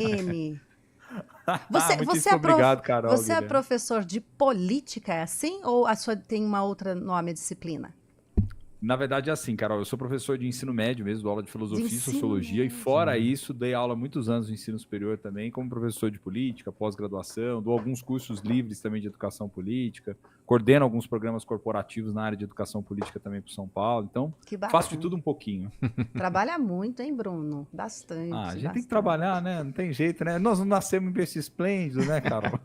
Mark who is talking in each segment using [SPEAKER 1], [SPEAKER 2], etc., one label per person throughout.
[SPEAKER 1] N. Você, você,
[SPEAKER 2] Muitíssimo
[SPEAKER 1] é prof...
[SPEAKER 2] obrigado, Carol,
[SPEAKER 1] você é
[SPEAKER 2] Guilherme.
[SPEAKER 1] professor de política, é assim? Ou a sua tem uma outra nome, disciplina?
[SPEAKER 2] Na verdade, é assim, Carol, eu sou professor de ensino médio mesmo, dou aula de
[SPEAKER 1] De
[SPEAKER 2] filosofia e
[SPEAKER 1] ensino
[SPEAKER 2] sociologia, e
[SPEAKER 1] médio.
[SPEAKER 2] fora isso, dei aula há muitos anos no ensino superior também, como professor de política, pós-graduação, dou alguns cursos livres também de educação política, coordeno alguns programas corporativos na área de educação política também para São Paulo, então
[SPEAKER 1] Que
[SPEAKER 2] faço de
[SPEAKER 1] bacana.
[SPEAKER 2] tudo um pouquinho.
[SPEAKER 1] Trabalha muito, hein, Bruno?
[SPEAKER 2] Ah, a
[SPEAKER 1] Bastante,
[SPEAKER 2] gente tem que
[SPEAKER 1] bastante.
[SPEAKER 2] trabalhar, né? Não tem jeito, né? Nós não nascemos em berço esplêndido, né, Carol?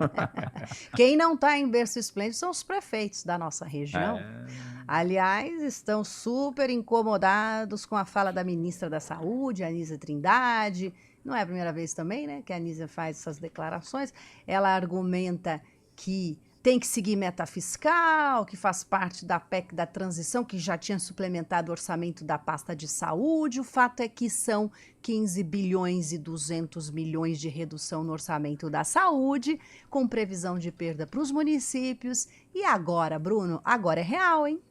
[SPEAKER 1] Quem não está em berço esplêndido são os prefeitos da nossa região.
[SPEAKER 2] É...
[SPEAKER 1] Aliás, estão super incomodados com a fala da ministra da Saúde, Anísia Trindade. Não é a primeira vez também, né, que a Anísia faz essas declarações. Ela argumenta que tem que seguir meta fiscal, que faz parte da PEC da transição, que já tinha suplementado o orçamento da pasta de saúde. O fato é que são 15 bilhões e 200 milhões de redução no orçamento da saúde, com previsão de perda para os municípios. E agora, Bruno, agora é real, hein?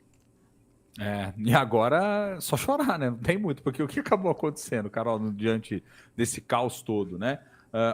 [SPEAKER 2] E agora só chorar, né? Não tem muito, porque o que acabou acontecendo, Carol, diante desse caos todo, né?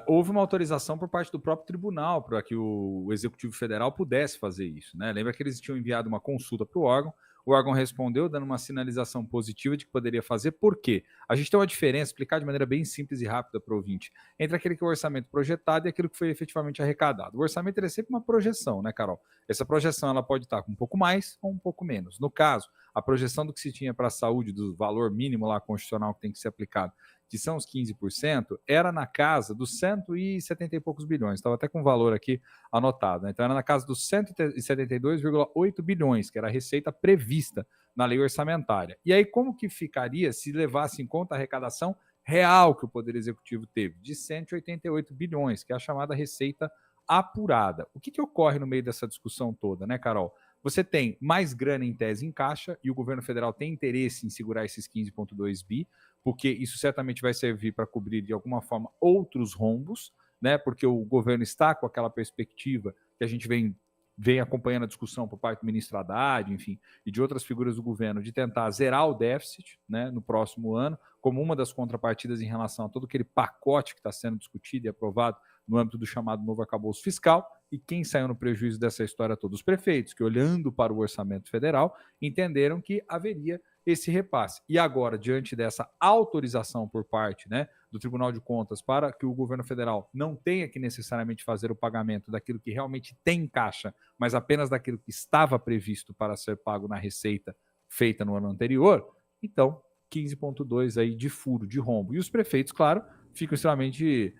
[SPEAKER 2] Houve uma autorização por parte do próprio tribunal para que o Executivo Federal pudesse fazer isso, né? Lembra que eles tinham enviado uma consulta para o órgão respondeu dando uma sinalização positiva de que poderia fazer, por quê? A gente tem uma diferença, explicar de maneira bem simples e rápida para o ouvinte, entre aquele que é o orçamento projetado e aquilo que foi efetivamente arrecadado. O orçamento é sempre uma projeção, né, Carol? Essa projeção ela pode estar com um pouco mais ou um pouco menos. No caso, a projeção do que se tinha para a saúde, do valor mínimo lá constitucional que tem que ser aplicado, que são os 15%, era na casa dos 170 e poucos bilhões. Estava até com o valor aqui anotado. Né? Então, era na casa dos 172,8 bilhões, que era a receita prevista na lei orçamentária. E aí, como que ficaria se levasse em conta a arrecadação real que o Poder Executivo teve? De 188 bilhões, que é a chamada receita apurada. O que ocorre no meio dessa discussão toda, né, Carol? Você tem mais grana em tese em caixa e o governo federal tem interesse em segurar esses 15,2 bi, porque isso certamente vai servir para cobrir de alguma forma outros rombos, né? Porque o governo está com aquela perspectiva que a gente vem acompanhando a discussão por parte do ministro Haddad, enfim, e de outras figuras do governo, de tentar zerar o déficit, né, no próximo ano, como uma das contrapartidas em relação a todo aquele pacote que está sendo discutido e aprovado no âmbito do chamado novo arcabouço fiscal. E quem saiu no prejuízo dessa história toda? Os prefeitos, que olhando para o orçamento federal, entenderam que haveria esse repasse. E agora, diante dessa autorização por parte, né, do Tribunal de Contas para que o governo federal não tenha que necessariamente fazer o pagamento daquilo que realmente tem em caixa, mas apenas daquilo que estava previsto para ser pago na receita feita no ano anterior, então 15,2 aí de furo, de rombo. E os prefeitos, claro, ficam extremamente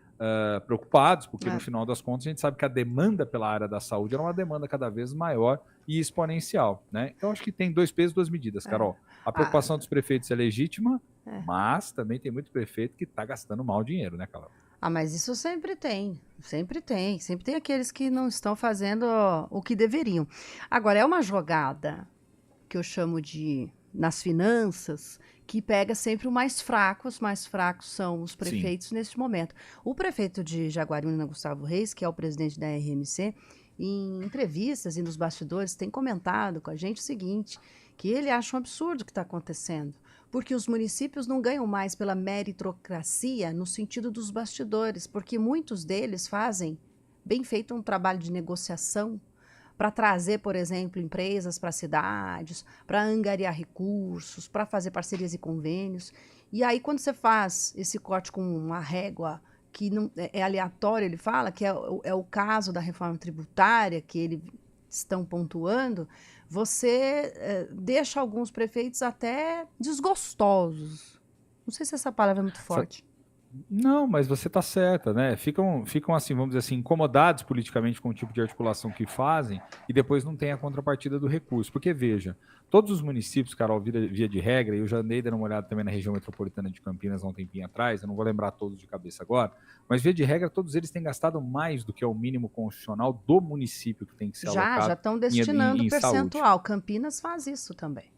[SPEAKER 2] preocupados, porque no final das contas a gente sabe que a demanda pela área da saúde é uma demanda cada vez maior e exponencial, né? Então acho que tem dois pesos, duas medidas, Carol. A preocupação dos prefeitos é legítima, mas também tem muito prefeito que está gastando mal dinheiro, né, Carol?
[SPEAKER 1] Mas isso sempre tem, sempre tem. Sempre tem aqueles que não estão fazendo o que deveriam. Agora, é uma jogada que eu chamo de nas finanças, que pega sempre o mais fraco. Os mais fracos são os prefeitos. Sim. Neste momento. O prefeito de Jaguariúna, Gustavo Reis, que é o presidente da RMC, em entrevistas e nos bastidores, tem comentado com a gente o seguinte, que ele acha um absurdo o que está acontecendo, porque os municípios não ganham mais pela meritocracia no sentido dos bastidores, porque muitos deles fazem bem feito um trabalho de negociação para trazer, por exemplo, empresas para cidades, para angariar recursos, para fazer parcerias e convênios. E aí, quando você faz esse corte com uma régua que não, é aleatório, ele fala, que é o caso da reforma tributária, que eles estão pontuando, você deixa alguns prefeitos até desgostosos. Não sei se essa palavra é muito forte.
[SPEAKER 2] Não, mas você está certa, né? Ficam assim, vamos dizer assim, incomodados politicamente com o tipo de articulação que fazem e depois não tem a contrapartida do recurso. Porque, veja, todos os municípios, Carol, via de regra, e eu já andei dando uma olhada também na região metropolitana de Campinas há um tempinho atrás, eu não vou lembrar todos de cabeça agora, mas via de regra, todos eles têm gastado mais do que é o mínimo constitucional do município que tem que ser alocado.
[SPEAKER 1] Já estão destinando
[SPEAKER 2] em
[SPEAKER 1] percentual.
[SPEAKER 2] saúde.
[SPEAKER 1] Campinas faz isso também.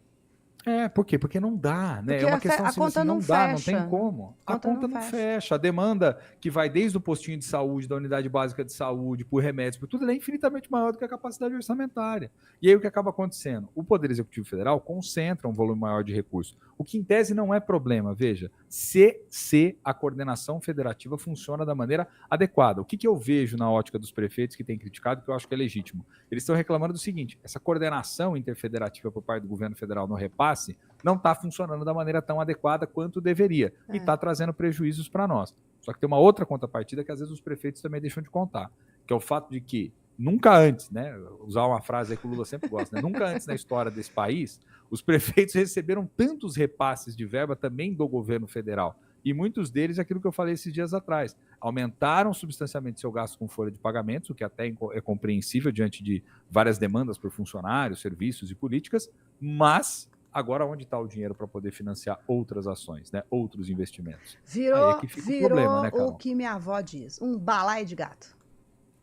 [SPEAKER 2] Por quê? Porque não dá, né?
[SPEAKER 1] Porque
[SPEAKER 2] É uma questão
[SPEAKER 1] a
[SPEAKER 2] assim,
[SPEAKER 1] conta
[SPEAKER 2] não
[SPEAKER 1] não
[SPEAKER 2] dá, não
[SPEAKER 1] fecha.
[SPEAKER 2] tem como. A conta não fecha. A demanda que vai desde o postinho de saúde, da unidade básica de saúde, por remédios, por tudo, ela é infinitamente maior do que a capacidade orçamentária. E aí o que acaba acontecendo? O Poder Executivo Federal concentra um volume maior de recursos, o que em tese não é problema, veja, se a coordenação federativa funciona da maneira adequada. O que eu vejo na ótica dos prefeitos que têm criticado, que eu acho que é legítimo? Eles estão reclamando do seguinte, essa coordenação interfederativa por parte do governo federal no repasse não está funcionando da maneira tão adequada quanto deveria e está trazendo prejuízos para nós. Só que tem uma outra contrapartida que às vezes os prefeitos também deixam de contar, que é o fato de que nunca antes, né, usar uma frase aí que o Lula sempre gosta, né, nunca antes na história desse país, os prefeitos receberam tantos repasses de verba também do governo federal. E muitos deles, aquilo que eu falei esses dias atrás, aumentaram substancialmente seu gasto com folha de pagamentos, o que até é compreensível diante de várias demandas por funcionários, serviços e políticas, mas agora onde está o dinheiro para poder financiar outras ações, né? Outros investimentos? Aí é que fica o problema, né, Carol?
[SPEAKER 1] O que minha avó diz, um balaio de gato.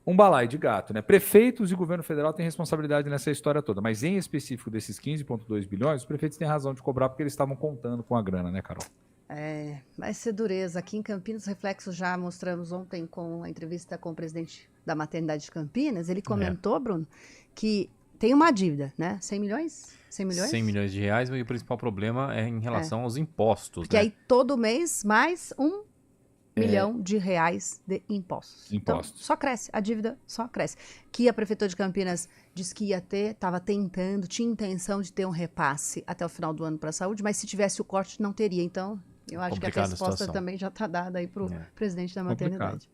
[SPEAKER 2] Um balaio de gato, né? Prefeitos e governo federal têm responsabilidade nessa história toda, mas em específico desses 15,2 bilhões, os prefeitos têm razão de cobrar porque eles estavam contando com a grana, né, Carol?
[SPEAKER 1] Vai ser dureza. Aqui em Campinas, reflexo já mostramos ontem com a entrevista com o presidente da maternidade de Campinas. Ele comentou, Bruno, que tem uma dívida, né? 100 milhões? 100 milhões?
[SPEAKER 3] 100 milhões de reais, e o principal problema é em relação aos impostos.
[SPEAKER 1] Porque aí todo mês mais 1 milhão de reais de impostos. Então, só cresce, a dívida só cresce. Que a Prefeitura de Campinas disse que ia ter, estava tentando, tinha intenção de ter um repasse até o final do ano para a saúde, mas se tivesse o corte, não teria. Então, eu acho que a resposta também já está dada aí para o presidente da maternidade.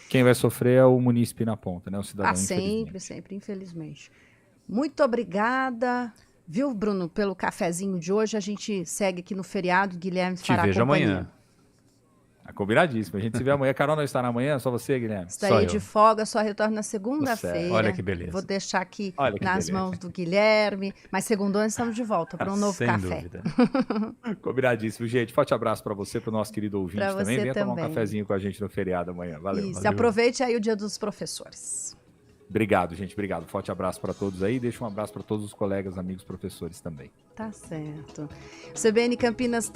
[SPEAKER 2] Quem vai sofrer é o munícipe na ponta, né? O cidadão,
[SPEAKER 1] sempre, infelizmente. Muito obrigada, viu, Bruno, pelo cafezinho de hoje. A gente segue aqui no feriado. Guilherme fará companhia.
[SPEAKER 3] Te vejo amanhã.
[SPEAKER 2] Combinadíssimo. A gente se vê amanhã. Carol não estará amanhã? Só você, Guilherme?
[SPEAKER 1] Estarei de folga, só retorno na segunda-feira.
[SPEAKER 3] Olha que beleza.
[SPEAKER 1] Vou deixar aqui nas mãos do Guilherme. Mas segunda estamos de volta para um novo
[SPEAKER 3] Sem
[SPEAKER 1] café.
[SPEAKER 3] Dúvida.
[SPEAKER 2] Combinadíssimo, gente. Forte abraço para você, para o nosso querido ouvinte
[SPEAKER 1] pra
[SPEAKER 2] também. Venha
[SPEAKER 1] também.
[SPEAKER 2] tomar um cafezinho com a gente no feriado amanhã. Valeu.
[SPEAKER 1] Isso. Aproveite aí o Dia dos Professores.
[SPEAKER 2] Obrigado, gente. Obrigado. Forte abraço para todos aí. Deixa um abraço para todos os colegas, amigos, professores também.
[SPEAKER 1] Tá certo. CBN Campinas